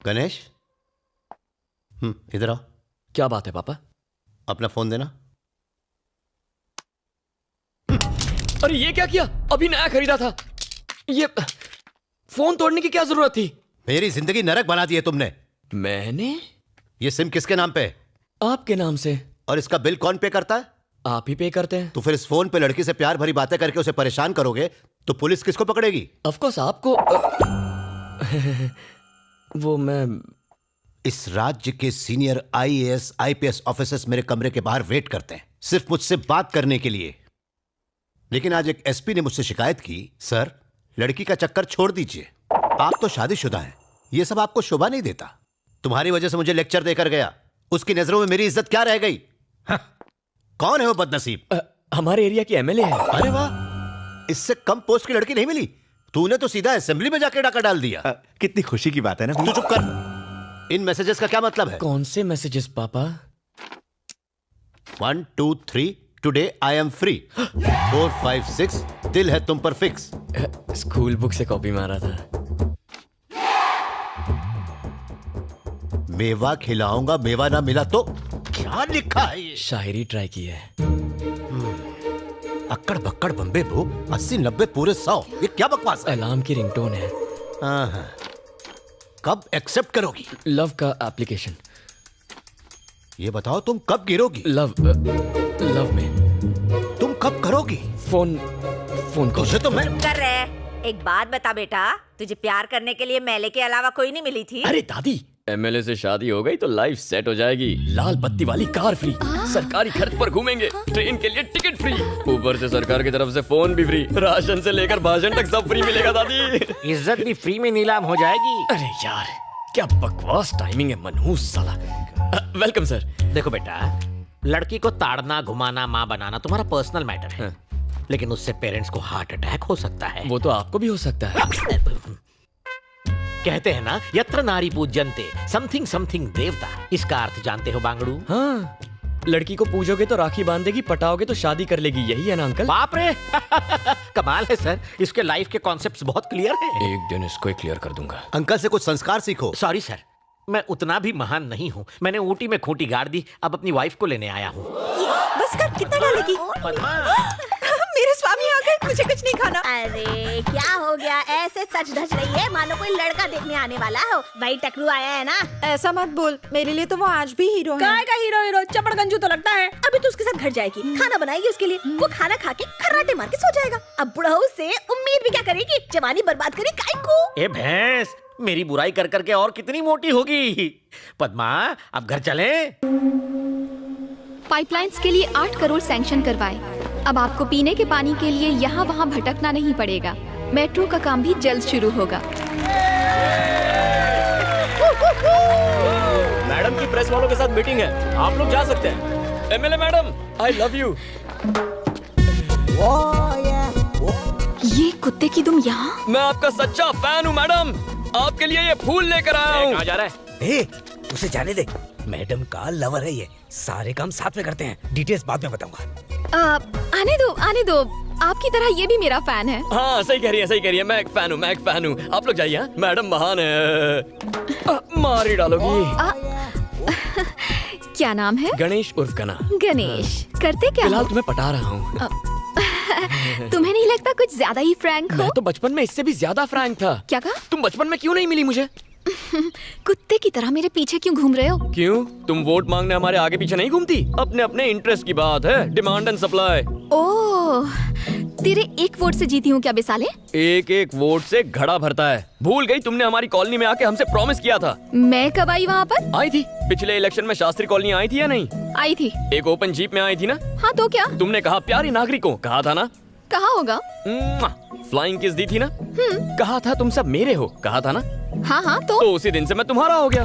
गणेश, इधर आओ। क्या बात है पापा? अपना फोन देना। अरे ये क्या किया? अभी नया खरीदा था। ये फोन तोड़ने की क्या जरूरत थी? मेरी जिंदगी नरक बना दी है तुमने। मैंने? ये सिम किसके नाम पे है? आपके नाम से। और इसका बिल कौन पे करता है? आप ही पे करते हैं। तो फिर इस फोन पे लड़की से प्यार भरी बातें करके उसे परेशान करोगे तो पुलिस किसको पकड़ेगी? ऑफ कोर्स आपको। वो मैं इस राज्य के सीनियर आईएएस आईपीएस ऑफिसर्स मेरे कमरे के बाहर वेट करते हैं सिर्फ मुझसे बात करने के लिए। लेकिन आज एक एसपी ने मुझसे शिकायत की, सर लड़की का चक्कर छोड़ दीजिए, आप तो शादीशुदा हैं, ये सब आपको शोभा नहीं देता। तुम्हारी वजह से मुझे लेक्चर देकर गया, उसकी नजरों में मेरी इज्जत क्या रह गई? हाँ। कौन है वो बदनसीब? हमारे एरिया की एमएलए है। अरे वाह, इससे कम पोस्ट की लड़की नहीं मिली। तूने तो सीधा असेंबली में जाके डाका डाल दिया। कितनी खुशी की बात है ना। तू चुप कर। इन मैसेजेस का क्या मतलब है? कौन से मैसेजेस पापा? 1 2 3 टुडे आई एम फ्री। 4 5 6 दिल है तुम पर फिक्स। स्कूल बुक से कॉपी मारा था। मेवा खिलाऊंगा, मेवा ना मिला तो क्या लिखा है ये? शायरी ट्राई की है। अक्कड़ बक्कड़ बम्बे बो 80 90 पूरे 100, ये क्या बकवास है? अलार्म की रिंगटोन है। कब एक्सेप्ट करोगी? लव का एप्लीकेशन। ये बताओ तुम कब गिरोगी? लव में। तुम कब करोगी? फोन तुझे तो मैं कर रहे। एक बात बता बेटा, तुझे प्यार करने के लिए मेले के अलावा कोई नहीं मिली थी? अरे दादी, एमएलए से शादी हो गई तो लाइफ सेट हो जाएगी। लाल बत्ती वाली कार फ्री, सरकारी खर्च पर घूमेंगे, ट्रेन के लिए टिकट फ्री, ऊपर से सरकार की तरफ से फोन भी फ्री, राशन से लेकर भाषण तक सब फ्री मिलेगा दादी। इज्जत भी फ्री में नीलाम हो जाएगी। अरे यार क्या बकवास टाइमिंग है मनहूस साला। Welcome sir. देखो बेटा, लड़की को ताड़ना घुमाना माँ बनाना तुम्हारा पर्सनल मैटर है, लेकिन उससे पेरेंट्स को हार्ट अटैक हो सकता है। वो तो आपको भी हो सकता है। कहते हैं ना, यत्र नारी पूज्यन्ते समथिंग समथिंग देवता। इसका अर्थ जानते हो बांगड़ू? हाँ, लड़की को पूजोगे तो राखी बांधेगी, पटाओगे तो शादी कर लेगी, यही है ना अंकल? बाप रे कमाल है सर, इसके लाइफ के कॉन्सेप्ट्स बहुत क्लियर हैं। एक दिन इसको क्लियर कर दूंगा। अंकल से कुछ संस्कार सीखो। सॉरी सर, मैं उतना भी महान नहीं हूँ। मैंने ऊटी में खूंटी गाड़ दी, अब अपनी वाइफ को लेने आया हूँ। बस कर, कितना डालेगी? मेरे स्वामी आ गए, मुझे कुछ नहीं खाना। अरे क्या हो गया, ऐसे सच धज रही है मानो कोई लड़का देखने आने वाला हो। भाई टकलू आया है ना। ऐसा मत बोल, मेरे लिए तो वो आज भी हीरो है। काय का हीरो चपड़गंजू तो लगता है। अभी तो उसके साथ घर जाएगी, खाना बनाएगी उसके लिए, वो खाना खा के खर्राटे मार के सो जाएगा। अब बुढ़ऊ से उम्मीद भी क्या करेगी, जवानी बर्बाद करी काय को। ए भैंस, मेरी बुराई कर करके और कितनी मोटी होगी। पद्मा अब घर चलें? पाइपलाइंस के लिए 8 करोड़ सैंक्शन करवाए। अब आपको पीने के पानी के लिए यहाँ वहाँ भटकना नहीं पड़ेगा। मेट्रो का काम भी जल्द शुरू होगा। मैडम की प्रेस वालों के साथ मीटिंग है, आप लोग जा सकते हैं। MLA madam, I love you. ये कुत्ते की तुम यहाँ? मैं आपका सच्चा फैन हूँ मैडम, आपके लिए ये फूल लेकर आया हूँ। कहाँ जा रहा है? उसे जाने दे, मैडम का लवर है ये, सारे काम साथ में करते हैं, डिटेल्स बाद में बताऊंगा। आने दो, आपकी तरह ये भी मेरा फैन है। हाँ सही कह रही है, मैं एक फैन हूँ, आप लोग जाइए। हाँ? मैडम महान है। मार ही डालोगी। क्या नाम है? गणेश उर्फ गना। गणेश, करते क्या? फिलहाल तुम्हें पटा रहा हूँ। तुम्हें नहीं लगता कुछ ज्यादा ही फ्रैंक हो? मैं तो बचपन में इससे भी ज्यादा फ्रैंक था। क्या कहा? तुम बचपन में क्यों नहीं मिली मुझे? कुत्ते की तरह मेरे पीछे क्यों घूम रहे हो? क्यों? तुम वोट मांगने हमारे आगे पीछे नहीं घूमती? अपने अपने इंटरेस्ट की बात है, डिमांड एंड सप्लाई। ओह, तेरे एक वोट से जीती हूँ क्या बेसाले? एक एक वोट से घड़ा भरता है। भूल गई तुमने हमारी कॉलोनी में आके हमसे प्रॉमिस किया था। मैं कब आई वहाँ पर? आई थी पिछले इलेक्शन में। शास्त्री कॉलोनी आई थी या नहीं? आई थी। एक ओपन जीप में आई थी ना? हाँ तो क्या? तुमने कहा प्यारी नागरिकों, कहा था ना? कहा होगा। फ्लाइंग किस दी थी ना? कहा था तुम सब मेरे हो, कहा था ना? हाँ तो उसी दिन से मैं तुम्हारा हो गया।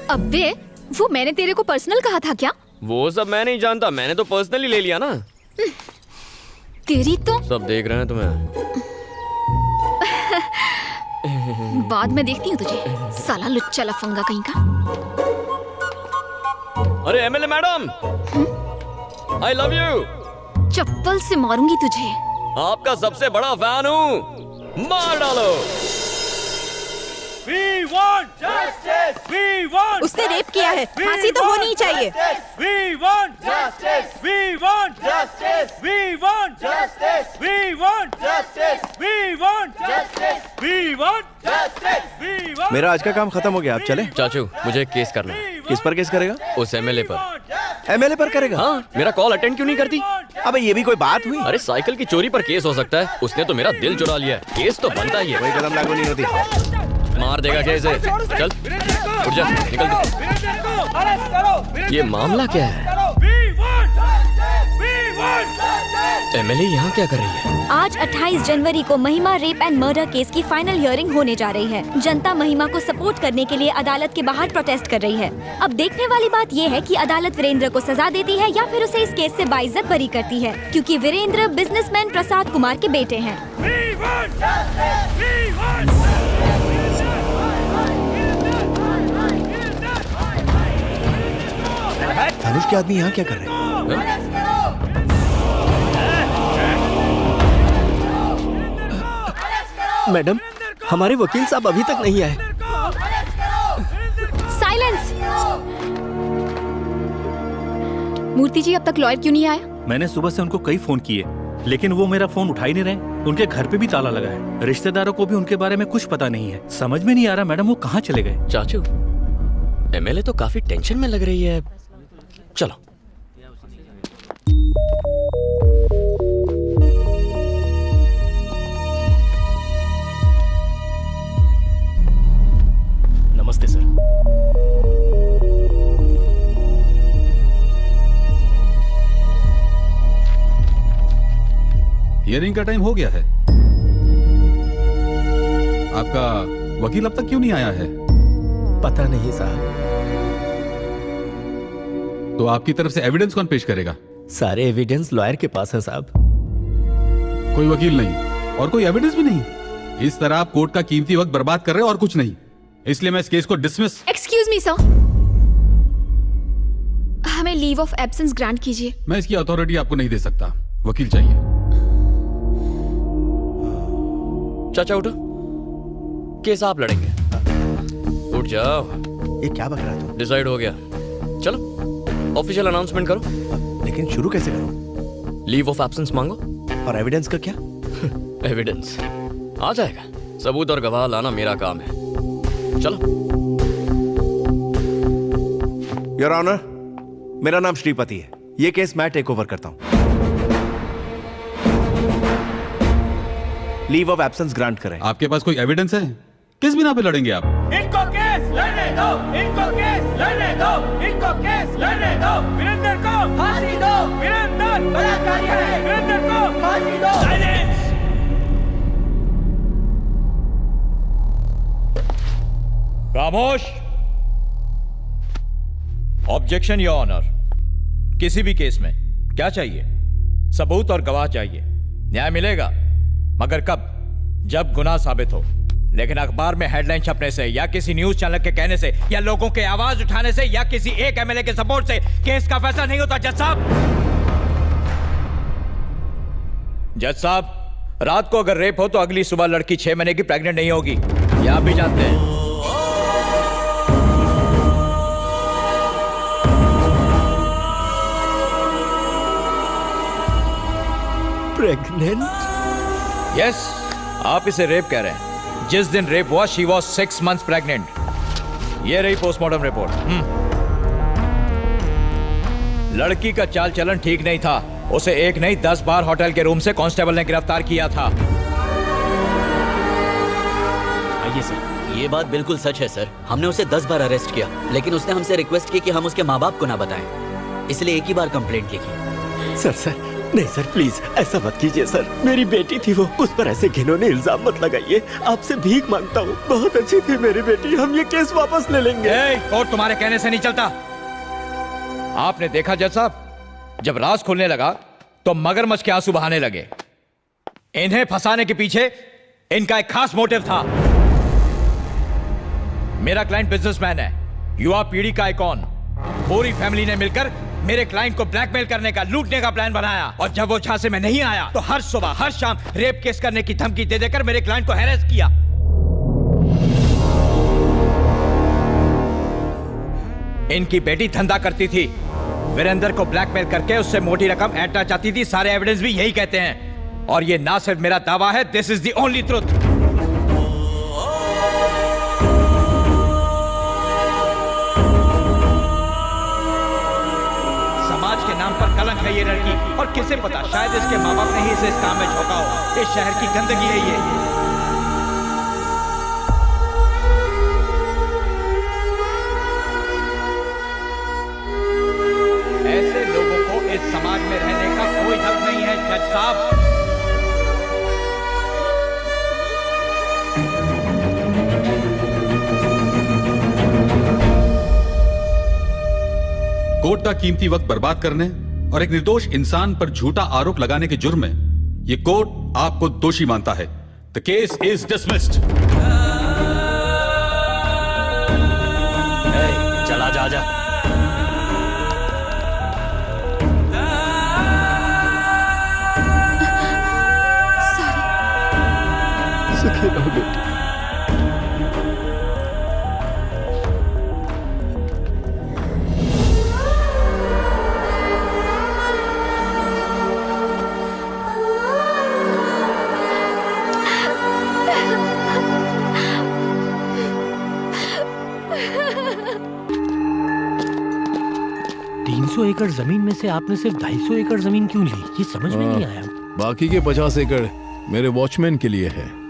अबे, वो मैंने तेरे को पर्सनल कहा था क्या? वो सब मैं नहीं जानता, मैंने तो पर्सनली ले लिया ना। तेरी तो सब देख रहे हैं तुम्हें। बाद में देखती हूँ तुझे, साला लुच्चा लफंगा कहीं का। अरे MLA madam, I love you. चप्पल से मारूंगी तुझे। आपका सबसे बड़ा फैन हूँ, मार डालो। उसने रेप किया है, फांसी तो होनी ही चाहिए। मेरा आज का काम खत्म हो गया, आप चले। चाचू मुझे एक केस करना है। किस पर केस करेगा? उस एमएलए पर। एमएलए पर करेगा? हाँ, मेरा कॉल अटेंड क्यों नहीं करती? अबे ये भी कोई बात हुई? अरे साइकिल की चोरी पर केस हो सकता है, उसने तो मेरा दिल चुरा लिया है, केस तो बनता ही है। कोई कदम लागू नहीं होती। मार देगा क्या इसे? चल उठ जा, निकल तू। ये मामला क्या है? एमएलए यहाँ क्या कर रही है? आज 28 जनवरी को महिमा रेप एंड मर्डर केस की फाइनल हियरिंग होने जा रही है। जनता महिमा को सपोर्ट करने के लिए अदालत के बाहर प्रोटेस्ट कर रही है। अब देखने वाली बात ये है कि अदालत वीरेंद्र को सजा देती है या फिर उसे इस केस से बाइज्जत बरी करती है, क्योंकि वीरेंद्र बिजनेसमैन प्रसाद कुमार के बेटे हैं। धनुष के आदमी यहाँ क्या कर रहे हैं? मैडम, हमारे वकील साहब अभी तक नहीं आए। साइलेंस। मूर्ति जी अब तक लॉयर क्यों नहीं आया? मैंने सुबह से उनको कई फोन किए, लेकिन वो मेरा फोन उठा ही नहीं रहे। उनके घर पे भी ताला लगा है। रिश्तेदारों को भी उनके बारे में कुछ पता नहीं है। समझ में नहीं आ रहा मैडम वो कहाँ चले गए। चाचू एमएलए तो काफी टेंशन में लग रही है। चलो। नमस्ते सर। हियरिंग का टाइम हो गया है। आपका वकील अब तक क्यों नहीं आया है? पता नहीं साहब। तो आपकी तरफ से एविडेंस कौन पेश करेगा? सारे एविडेंस लॉयर के पास है साहब। कोई वकील नहीं और कोई एविडेंस भी नहीं। इस तरह आप कोर्ट का कीमती वक्त बर्बाद कर रहे हो और कुछ नहीं। इसलिए मैं इस केस को डिसमिस। एक्सक्यूज मी सर, हमें लीव ऑफ एब्सेंस ग्रांट कीजिए। मैं इसकी अथॉरिटी आपको नहीं दे सकता। वकील चाहिए। चाचा उठो, केस आप लड़ेंगे। उठ जाओ। ये क्या बक रहा तू? डिसाइड हो गया, चलो ऑफिशियल अनाउंसमेंट करो। लेकिन शुरू कैसे करूं? लीव ऑफ एब्सेंस मांगो। और एविडेंस का क्या? एविडेंस आ जाएगा, सबूत और गवाह लाना मेरा काम है। चलो। योर ऑनर, मेरा नाम श्रीपति है। ये केस मैं टेक ओवर करता हूं। लीव ऑफ एब्सेंस ग्रांट करें। आपके पास कोई एविडेंस है? किस बिना पे लड़ेंगे आप? इनको केस लड़ने दो, इनको केस लड़ने दो, इनको केस लड़ने दो। वीरेंद्र को फांसी दो, वीरेंद्र बलात्कारी है, वीरेंद्र को फांसी दो। साइलेंस। खामोश। Objection your honour. किसी भी केस में क्या चाहिए? सबूत और गवाह चाहिए। न्याय मिलेगा, मगर कब? जब गुनाह साबित हो। लेकिन अखबार में हेडलाइन छपने से या किसी न्यूज चैनल के कहने से या लोगों के आवाज उठाने से या किसी एक एमएलए के सपोर्ट से केस का फैसला नहीं होता। जज साहब, जज साहब, रात को अगर रेप हो तो अगली सुबह लड़की 6 महीने की प्रेग्नेंट नहीं होगी, ये आप भी जानते हैं। प्रेग्नेंट? यस, आप इसे रेप कह रहे हैं। जिस दिन रेप हुआ शी वॉज 6 months प्रेग्नेंट। ये रही पोस्टमार्टम रिपोर्ट। लड़की का चाल चलन ठीक नहीं था। उसे एक नहीं 10 बार होटल के रूम से कांस्टेबल ने गिरफ्तार किया था। आइए सर। ये बात बिल्कुल सच है सर। हमने उसे 10 बार अरेस्ट किया, लेकिन उसने हमसे रिक्वेस्ट की कि हम उसके माँ बाप को ना बताएं, इसलिए एक ही बार कंप्लेंट लिखी। सर नहीं सर, प्लीज ऐसा मत कीजिए सर। मेरी बेटी थी वो, उस पर ऐसे घिनौने इल्जाम मत लगाइए। आपसे भीख मांगता हूँ, बहुत अच्छी थी मेरी बेटी। हम ये केस वापस ले लेंगे। और तुम्हारे कहने से नहीं चलता। आपने देखा जज साहब, जब राज खुलने लगा तो मगरमच्छ के आंसू बहाने लगे। इन्हें फंसाने के पीछे इनका एक खास मोटिव था। मेरा क्लाइंट बिजनेसमैन है, युवा पीढ़ी का आइकॉन। पूरी फैमिली ने मिलकर मेरे क्लाइंट को ब्लैकमेल करने का, लूटने का प्लान बनाया। और जब वो झांसे में नहीं आया तो हर सुबह हर शाम रेप केस करने की धमकी दे देकर मेरे क्लाइंट को हैरेस किया। इनकी बेटी धंधा करती थी, वीरेंद्र को ब्लैकमेल करके उससे मोटी रकम ऐंठना चाहती थी। सारे एविडेंस भी यही कहते हैं, और ये ना सिर्फ मेरा दावा है, this is the only truth. समाज के नाम पर कलंक है ये लड़की, और किसे पता, शायद इसके माँ बाप ने ही इसे इस काम में झोंका हो। इस शहर की गंदगी है ये। ऐसे लोगों को इस समाज में रहने का कोई हक नहीं है जज साहब। कोर्ट का कीमती वक्त बर्बाद करने और एक निर्दोष इंसान पर झूठा आरोप लगाने के जुर्म में ये कोर्ट आपको दोषी मानता है। The case is dismissed. चला जा जा। सुखी रहो बेटी। एकड़ जमीन में से आपने सिर्फ 250 एकड़ जमीन क्यों ली? ये समझ में नहीं आया। बाकी के 50 एकड़ मेरे वॉचमैन के लिए है।